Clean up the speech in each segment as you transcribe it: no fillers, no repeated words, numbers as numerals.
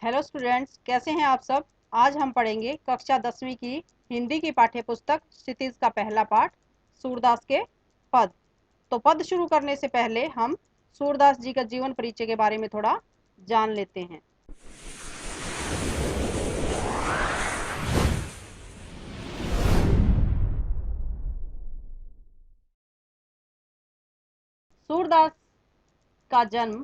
Hello students, कैसे हैं आप सब। आज हम पढ़ेंगे कक्षा 10वीं की हिंदी की पाठ्य पुस्तक क्षितिज का पहला पाठ सूरदास के पद। तो पद शुरू करने से पहले हम सूरदास जी का जीवन परिचय के बारे में थोड़ा जान लेते हैं। सूरदास का जन्म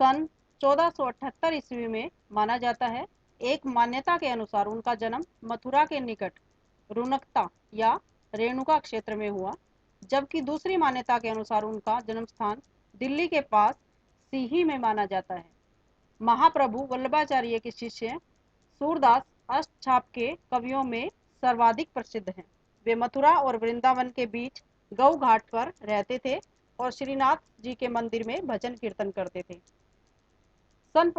सन 1478 ईस्वी में माना जाता है। एक मान्यता के अनुसार उनका जन्म मथुरा के निकट रुनकता या रेणुका क्षेत्र में हुआ, जबकि दूसरी मान्यता के अनुसार उनका जन्म स्थान दिल्ली के पास सीही में माना जाता है। महाप्रभु वल्लभाचार्य के शिष्य सूरदास अष्टछाप के कवियों में सर्वाधिक प्रसिद्ध हैं। वे मथुरा और वृंदावन के बीच गौ घाट पर रहते थे और श्रीनाथ जी के मंदिर में भजन कीर्तन करते थे। सन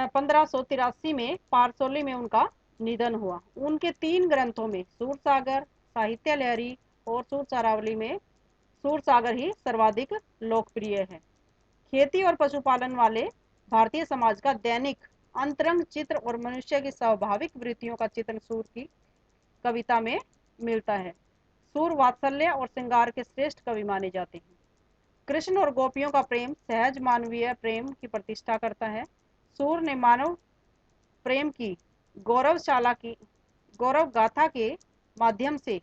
1583 में पारसोली में उनका निधन हुआ। उनके 3 ग्रंथों में सूरसागर, साहित्य लहरी और सूरचारावली में सूरसागर ही सर्वाधिक लोकप्रिय है। खेती और पशुपालन वाले भारतीय समाज का दैनिक अंतरंग चित्र और मनुष्य की स्वाभाविक वृत्तियों का चित्रण सूर की कविता में मिलता है। सूर वात्सल्य और श्रृंगार के श्रेष्ठ कवि माने जाते हैं। कृष्ण और गोपियों का प्रेम सहज मानवीय प्रेम की प्रतिष्ठा करता है। सूर ने मानव प्रेम की गौरव गाथा के माध्यम से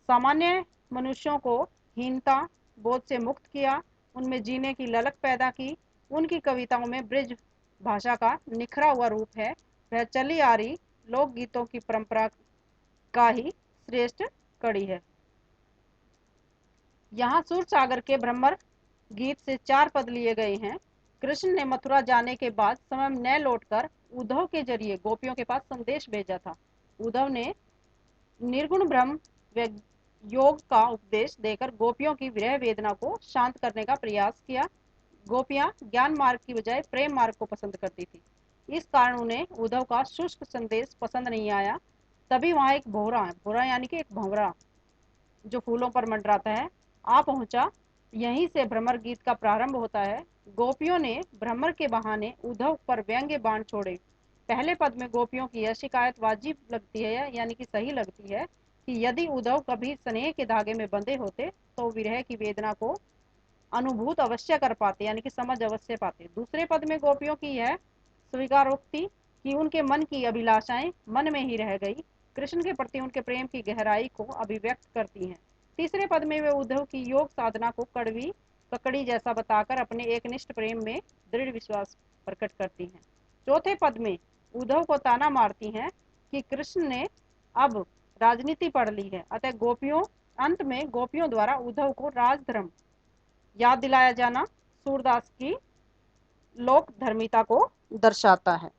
सामान्य मनुष्यों को हीनता बोध से मुक्त किया, उनमें जीने की ललक पैदा की। उनकी कविताओं में ब्रज भाषा का निखरा हुआ रूप है। वह चली आ रही लोकगीतों की परंपरा का ही श्रेष्ठ कड़ी है। यहाँ सूरसागर के भ्रमर गीत से 4 पद लिए गए हैं। कृष्ण ने मथुरा जाने के बाद समय न लौटकर उद्धव के जरिए गोपियों के पास संदेश भेजा था। उद्धव ने निर्गुण ब्रह्म योग का उपदेश देकर गोपियों की विरह वेदना को शांत करने का प्रयास किया। गोपियां ज्ञान मार्ग की बजाय प्रेम मार्ग को पसंद करती थी। इस कारण उन्हें उद्धव का शुष्क संदेश पसंद नहीं आया। तभी वहां एक भौरा यानी कि एक भंवरा जो फूलों पर मंडराता है आ पहुंचा। यहीं से भ्रमर गीत का प्रारंभ होता है। गोपियों ने भ्रमर के बहाने उद्धव पर व्यंग्य बाण छोड़े। पहले पद में गोपियों की यह शिकायत वाजिब लगती है, यानी कि सही लगती है, कि यदि उद्धव कभी स्नेह के धागे में बंधे होते तो विरह की वेदना को अनुभूत अवश्य कर पाते, यानी कि समझ अवश्य पाते। दूसरे पद में गोपियों की यह स्वीकारोक्ति कि उनके मन की अभिलाषाएं मन में ही रह गई, कृष्ण के प्रति उनके प्रेम की गहराई को अभिव्यक्त करती हैं। तीसरे पद में वे उद्धव की योग साधना को कड़वी ककड़ी जैसा बताकर अपने एकनिष्ठ प्रेम में दृढ़ विश्वास प्रकट करती हैं। चौथे पद में उद्धव को ताना मारती हैं कि कृष्ण ने अब राजनीति पढ़ ली है, अतः अंत में गोपियों द्वारा उद्धव को राजधर्म याद दिलाया जाना सूरदास की लोक धर्मिता को दर्शाता है।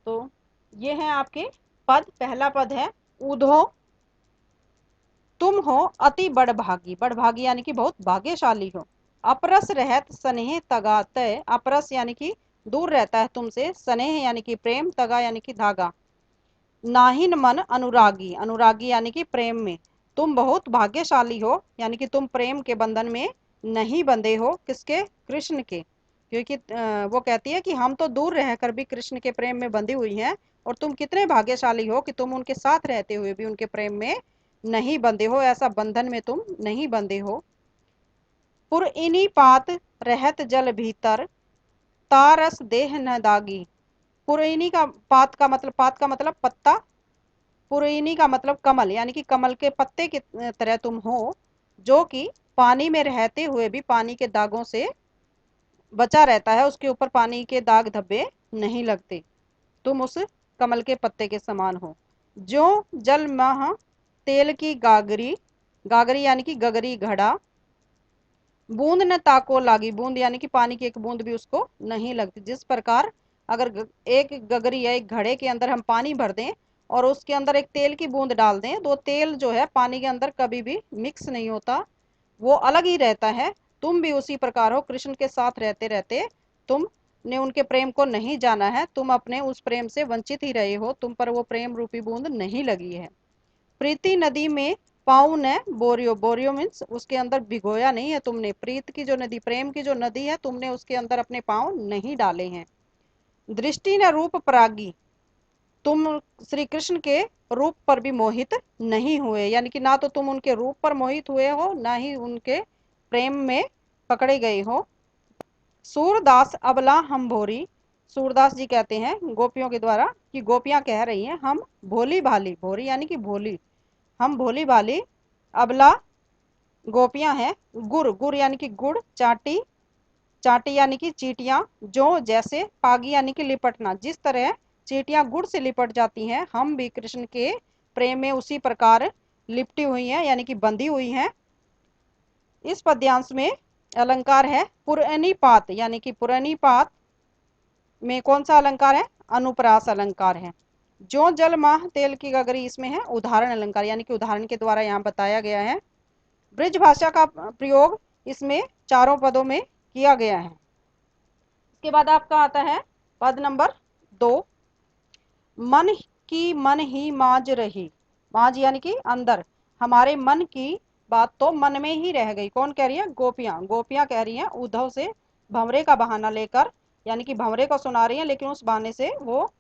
तो ये है आपके पद। पहला पद है उद्धव तुम हो अति बड़भागी। बड़भागी यानी कि बहुत भाग्यशाली हो। अपरस रहत स्नेह तगा तय। अपरस यानी कि दूर रहता है तुमसे, स्नेह यानी कि प्रेम, तगा यानी कि धागा। नाहिन मन अनुरागी। अनुरागी यानी कि प्रेम में। तुम बहुत भाग्यशाली हो, यानी कि तुम प्रेम के बंधन में नहीं बंधे हो। किसके? कृष्ण के। क्योंकि वो कहती है कि हम तो दूर रहकर भी कृष्ण के प्रेम में बंधी हुई हैं, और तुम कितने भाग्यशाली हो कि तुम उनके साथ रहते हुए भी उनके प्रेम में नहीं बंधे हो, ऐसा बंधन में तुम नहीं बंधे हो। पुरइनी पात रहत जल भीतर, तारस देह न दागी। पुरइनी का पात का मतलब पत्ता, पुरइनी का मतलब कमल, यानी कि कमल के पत्ते की तरह तुम हो, जो कि पानी में रहते हुए भी पानी के दागों से बचा रहता है, उसके ऊपर पानी के दाग धब्बे नहीं लगते। तुम उस कमल के पत्ते के समान हो। जो जल मह तेल की गागरी। गागरी यानी कि गगरी, घड़ा। बूंद न ताको लागी। बूंद यानी कि पानी की एक बूंद भी उसको नहीं लगती। जिस प्रकार अगर एक गगरी या एक घड़े के अंदर हम पानी भर दें और उसके अंदर एक तेल की बूंद डाल दें, तो तेल जो है पानी के अंदर कभी भी मिक्स नहीं होता, वो अलग ही रहता है। तुम भी उसी प्रकार हो। कृष्ण के साथ रहते रहते तुमने उनके प्रेम को नहीं जाना है, तुम अपने उस प्रेम से वंचित ही रहे हो, तुम पर वो प्रेम रूपी बूंद नहीं लगी है। प्रीति नदी में पाँव ने बोरियो। बोरियो मीन्स उसके अंदर भिगोया नहीं है तुमने। प्रीत की जो नदी, प्रेम की जो नदी है, तुमने उसके अंदर अपने पाँव नहीं डाले हैं। दृष्टि न रूप परागी, तुम श्री कृष्ण के रूप पर भी मोहित नहीं हुए, यानी कि ना तो तुम उनके रूप पर मोहित हुए हो, ना ही उनके प्रेम में पकड़े गए हो। सूरदास अबला हम भोरी, सूरदास जी कहते हैं गोपियों के द्वारा कि गोपियां कह रही हैं हम भोली भाली, भोरी यानी कि भोली, हम भोली भाली अबला गोपियां हैं। गुर, गुर यानी कि गुड़, चाटी, चाटी यानी कि चींटियां, जो जैसे, पागी यानी कि लिपटना, जिस तरह चींटियां गुड़ से लिपट जाती हैं, हम भी कृष्ण के प्रेम में उसी प्रकार लिपटी हुई हैं, यानी कि बंधी हुई हैं। इस पद्यांश में अलंकार है पुरैनी पात, यानी कि पुरैनी पात में कौन सा अलंकार है? अनुप्रास अलंकार है। जो जल माह तेल की गगरी, इसमें है उदाहरण अलंकार, यानी कि उदाहरण के द्वारा यहाँ बताया गया है। ब्रज भाषा का प्रयोग इसमें चारों पदों में किया गया है। इसके बाद आपका आता है पद नंबर 2, मन की मन ही माज रही, माज यानी कि अंदर, हमारे मन की बात तो मन में ही रह गई। कौन कह रही है? गोपियां, गोपियां कह रही हैं उद्धव से भंवरे का बहाना लेकर, यानी कि भंवरे को सुना रही हैं, लेकिन उस बहाने से वो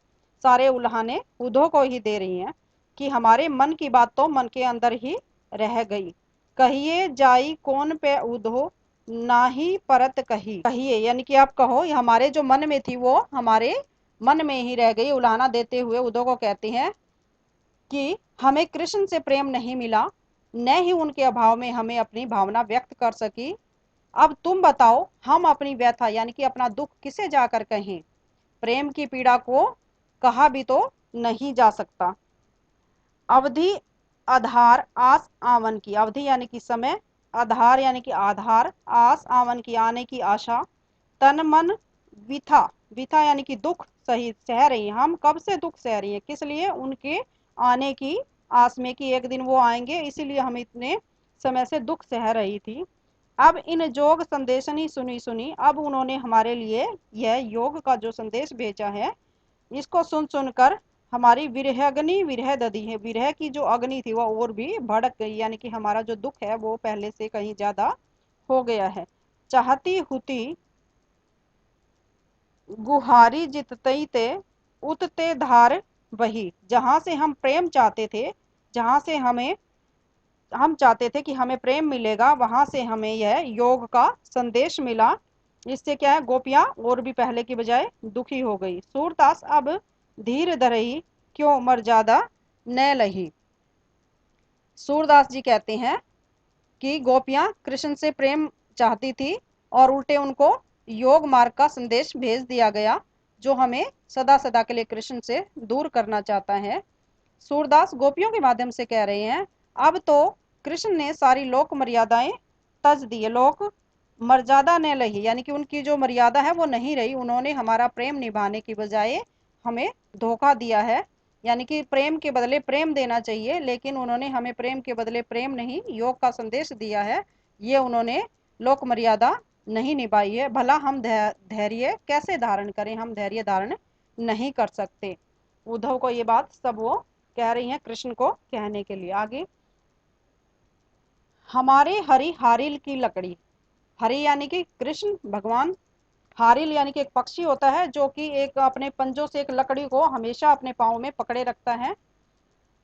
सारे उल्हाने उद्धव को ही दे रही हैं कि हमारे मन की बात तो मन के अंदर ही रह गई। कहिए जाई कौन पे उद्धव ना ही परत कही, कहिए यानी कि आप कहो, हमारे जो मन में थी वो हमारे मन में ही रह गई। उलाहना देते हुए उद्धव को कहते हैं कि हमें कृष्ण से प्रेम नहीं मिला, न ही उनके अभाव में हमें अपनी भावना व्यक्त कर सकी। अब तुम बताओ हम अपनी व्यथा यानी कि अपना दुख किसे जाकर कहें? प्रेम की पीड़ा को कहा भी तो नहीं जा सकता। अवधि आधार आस आवन की, अवधि यानी कि समय, आधार यानी कि आधार, आस आवन की आने की आशा, तन मन विथा, विथा यानी कि दुख सही सह रही है, हम कब से दुख सह रही है, किस लिए? उनके आने की आस में कि एक दिन वो आएंगे, इसीलिए हम इतने समय से दुख सह रही थी। अब इन जोग संदेशनी सुनी सुनी, अब उन्होंने हमारे लिए यह योग का जो संदेश भेजा है, इसको सुन सुनकर हमारी विरहग्नि विरह दधी है, विरह की जो अग्नि थी वो और भी भड़क गई, यानी कि हमारा जो दुख है वो पहले से कहीं ज्यादा हो गया है। चाहती हुती गुहारी जितते ते उतते धार बही, जहां से हम प्रेम चाहते थे, जहां से हम चाहते थे कि हमें प्रेम मिलेगा, वहां से हमें यह योग का संदेश मिला। इससे क्या है, गोपियां और भी पहले की बजाय दुखी हो गई। सूरदास अब धीर धरही क्यों मर्यादा न लही, सूरदास जी कहते हैं कि गोपियां कृष्ण से प्रेम चाहती थी और उल्टे उनको योग मार्ग का संदेश भेज दिया गया, जो हमें सदा सदा के लिए कृष्ण से दूर करना चाहता है। सूरदास गोपियों के माध्यम से कह रहे हैं अब तो कृष्ण ने सारी लोक मर्यादाएं तज दी है, लोक मर्यादा ने लही, यानी कि उनकी जो मर्यादा है वो नहीं रही, उन्होंने हमारा प्रेम निभाने की बजाय हमें धोखा दिया है, यानी कि प्रेम के बदले प्रेम देना चाहिए, लेकिन उन्होंने हमें प्रेम के बदले प्रेम नहीं योग का संदेश दिया है, ये उन्होंने लोक मर्यादा नहीं निभाई है। भला हम धैर्य कैसे धारण करें? हम धैर्य धारण नहीं कर सकते। उद्धव को ये बात सब वो कह रही हैं कृष्ण को कहने के लिए। आगे, हमारे हरि हारिल की लकड़ी, हरि यानी कि कृष्ण भगवान, हारिल यानी कि एक पक्षी होता है जो कि एक अपने पंजों से एक लकड़ी को हमेशा अपने पाँव में पकड़े रखता है।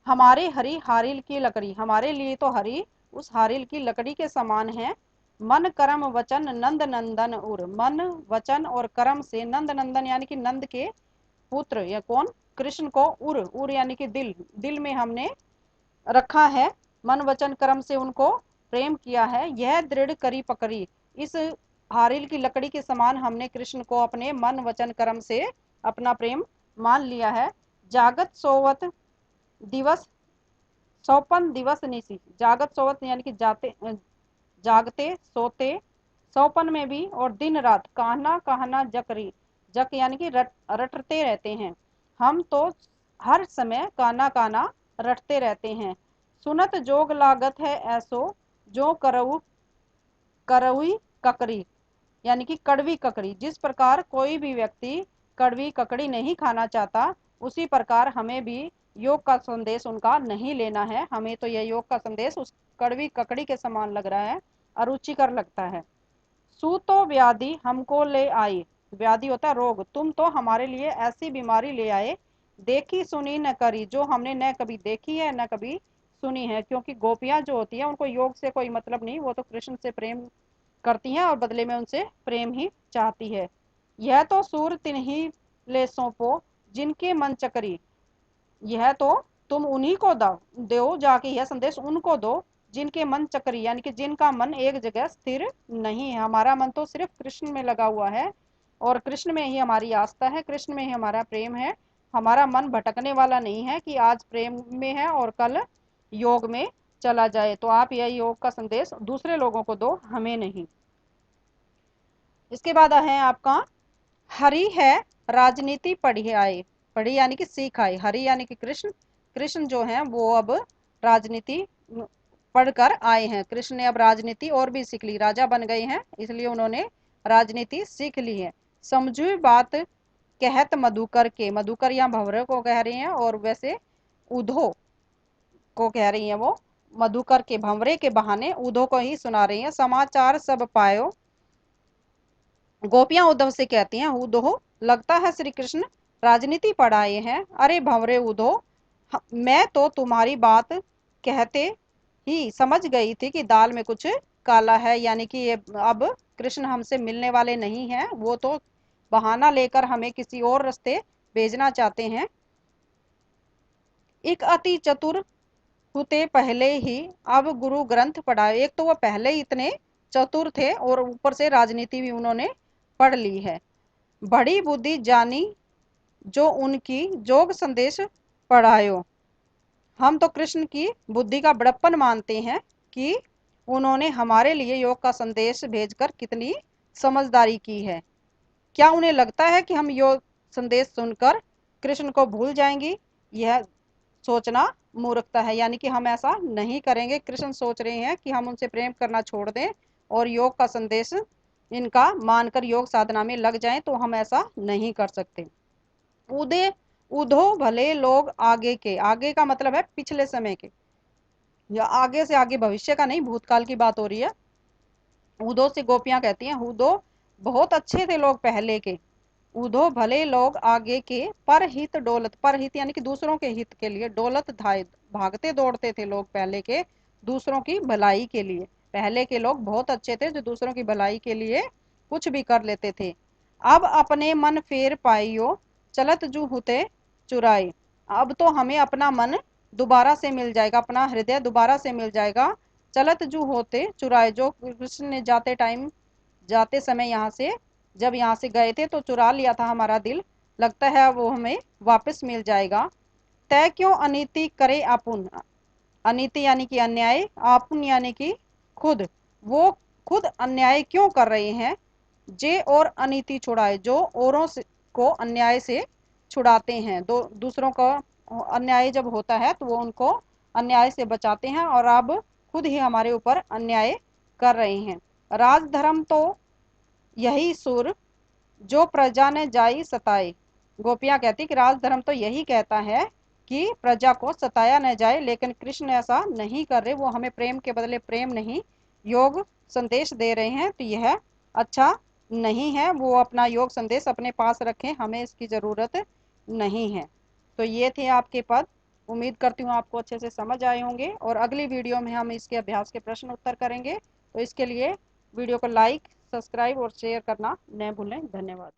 हमारे हरि हारिल की लकड़ी, हमारे लिए तो हरि उस हारिल की लकड़ी के समान है। मन कर्म वचन नंद नंदन उर, मन वचन और कर्म से नंद नंदन यानी कि नंद के पुत्र या कौन? कृष्ण को उर, उर यानी कि दिल, दिल में हमने रखा है, मन वचन कर्म से उनको प्रेम किया है। यह दृढ़ करी पकड़ी, इस हारिल की लकड़ी के समान हमने कृष्ण को अपने मन वचन कर्म से अपना प्रेम मान लिया है। जागत सोवत दिवस सौपन दिवस निशी, जागत सोवत यानी कि जागते सोते, सौपन में भी और दिन रात, कहना कहना जकरी, जक यानी कि रटते रहते हैं, हम तो हर समय काना काना रटते रहते हैं। सुनत जोग लागत है ऐसो जो करऊ करवी ककरी, यानी कि कड़वी ककड़ी, जिस प्रकार कोई भी व्यक्ति कड़वी ककड़ी नहीं खाना चाहता, उसी प्रकार हमें भी योग का संदेश उनका नहीं लेना है। हमें तो यह योग का संदेश उस कड़वी ककड़ी के समान लग रहा है, अरुचिकर लगता है। सूतो व्याधि हमको ले आई, व्याधि होता है रोग, तुम तो हमारे लिए ऐसी बीमारी ले आए, देखी सुनी न करी, जो हमने न कभी देखी है न कभी सुनी है। क्योंकि गोपियां जो होती हैं उनको योग से कोई मतलब नहीं, वो तो कृष्ण से प्रेम करती हैं और बदले में उनसे प्रेम ही चाहती है। यह तो सूर तिन्ही ले सौंपो, जिनके मन चकरी, यह तो तुम उन्हीं को दो जाके, यह संदेश उनको दो जिनके मन चक्री, यानी कि जिनका मन एक जगह स्थिर नहीं है। हमारा मन तो सिर्फ कृष्ण में लगा हुआ है और कृष्ण में ही हमारी आस्था है, कृष्ण में ही हमारा प्रेम है। हमारा मन भटकने वाला नहीं है कि आज प्रेम में है और कल योग में चला जाए। तो आप यह योग का संदेश दूसरे लोगों को दो, हमें नहीं। इसके बाद है आपका, हरि है राजनीति पढ़ी आए, पढ़ी यानी कि सीख आए, हरि यानी कि कृष्ण, कृष्ण जो है वो अब राजनीति पढ़कर आए हैं। कृष्ण ने अब राजनीति और भी सीख ली, राजा बन गए हैं इसलिए उन्होंने राजनीति सीख ली है। समझू बात कहत मधुकर के, मधुकर या भंवरे को कह रही हैं और वैसे उधो को कह रही हैं, वो मधुकर के भंवरे के बहाने उधो को ही सुना रही हैं। समाचार सब पायो, गोपियां उद्धव से कहती हैं, उद्धव लगता है श्री कृष्ण राजनीति पढ़ाए हैं। अरे भंवरे उद्धव, मैं तो तुम्हारी बात कहते ही समझ गई थी कि दाल में कुछ काला है, यानी कि ये अब कृष्ण हमसे मिलने वाले नहीं हैं, वो तो बहाना लेकर हमें किसी और रास्ते भेजना चाहते हैं। एक अति चतुर होते पहले ही अब गुरु ग्रंथ पढ़ाए, एक तो वो पहले ही इतने चतुर थे और ऊपर से राजनीति भी उन्होंने पढ़ ली है। बड़ी बुद्धि जानी जो उनकी जोग संदेश पढ़ायो, हम तो कृष्ण की बुद्धि का बड़प्पन मानते हैं कि उन्होंने हमारे लिए योग का संदेश भेजकर कितनी समझदारी की है। क्या उन्हें लगता है कि हम योग संदेश सुनकर कृष्ण को भूल जाएंगी? यह सोचना मूर्खता है, यानी कि हम ऐसा नहीं करेंगे। कृष्ण सोच रहे हैं कि हम उनसे प्रेम करना छोड़ दें और योग का संदेश इनका मानकर योग साधना में लग जाएं, तो हम ऐसा नहीं कर सकते। उदय उधो भले लोग आगे के, आगे का मतलब है पिछले समय के, या आगे से आगे भविष्य का नहीं, भूतकाल की बात हो रही है। उदो से गोपियां कहती हैं, उदो बहुत अच्छे थे लोग पहले के, उधो भले लोग आगे के, पर हित डोलत, पर हित यानी कि दूसरों के हित के लिए, डोलत धाय, भागते दौड़ते थे लोग पहले के दूसरों की भलाई के लिए। पहले के लोग बहुत अच्छे थे जो दूसरों की भलाई के लिए कुछ भी कर लेते थे। अब अपने मन फेर पाइयो, चलत जू होते चुराए, अब तो हमें अपना मन दोबारा से मिल जाएगा, अपना हृदय दोबारा से मिल जाएगा। चलत जू होते चुराए, जो कृष्ण ने जाते टाइम, जाते समय यहाँ से, जब यहाँ से गए थे तो चुरा लिया था हमारा दिल, लगता है वो हमें वापस मिल जाएगा। तय क्यों अनीति करे आपुन, अनीति यानी कि अन्याय, आपुन यानी कि खुद, वो खुद अन्याय क्यों कर रहे हैं। जे और अनीति छुड़ाए, जो औरों से को अन्याय से छुड़ाते हैं, दूसरों का अन्याय जब होता है तो वो उनको अन्याय से बचाते हैं और अब खुद ही हमारे ऊपर अन्याय कर रहे हैं। राजधर्म तो यही सुर, जो प्रजा ने जाई सताए, गोपियां कहती कि राजधर्म तो यही कहता है कि प्रजा को सताया न जाए, लेकिन कृष्ण ऐसा नहीं कर रहे, वो हमें प्रेम के बदले प्रेम नहीं योग संदेश दे रहे हैं, तो यह अच्छा नहीं है। वो अपना योग संदेश अपने पास रखें, हमें इसकी ज़रूरत नहीं है। तो ये थे आपके पद, उम्मीद करती हूँ आपको अच्छे से समझ आए होंगे और अगली वीडियो में हम इसके अभ्यास के प्रश्न उत्तर करेंगे। तो इसके लिए वीडियो को लाइक, सब्सक्राइब और शेयर करना न भूलें। धन्यवाद।